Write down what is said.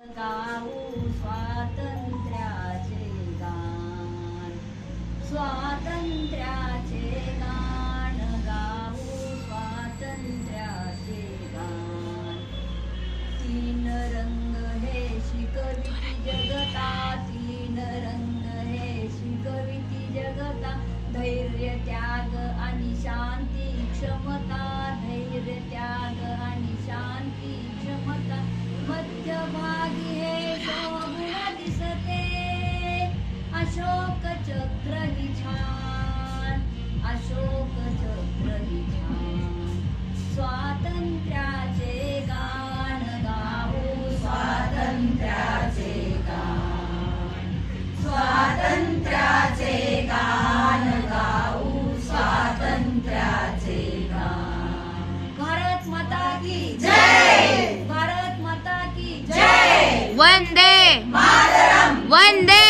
गाऊ स्वातंत्र्याचे गान, स्वातंत्र्याचे गान गाऊ, स्वातंत्र्याचे गान. तीन रंग हे शिकविती जगता, तीन रंग हे शिकविती जगता. धैर्य त्याग आणि शांती क्षमता, धैर्य त्याग आणि शांती क्षमता. मध्यभागी हे शोभून दिसते अशोक चक्र ही छान, अशोक चक्र ही छान. स्वातंत्र्याचे गान गाऊ, स्वातंत्र्याचे गान, स्वातंत्र्याचे गान गाऊ, स्वातंत्र्याचे गान. भारत माता की जय, भारत माता की जय. वंदे मातरम, वंदे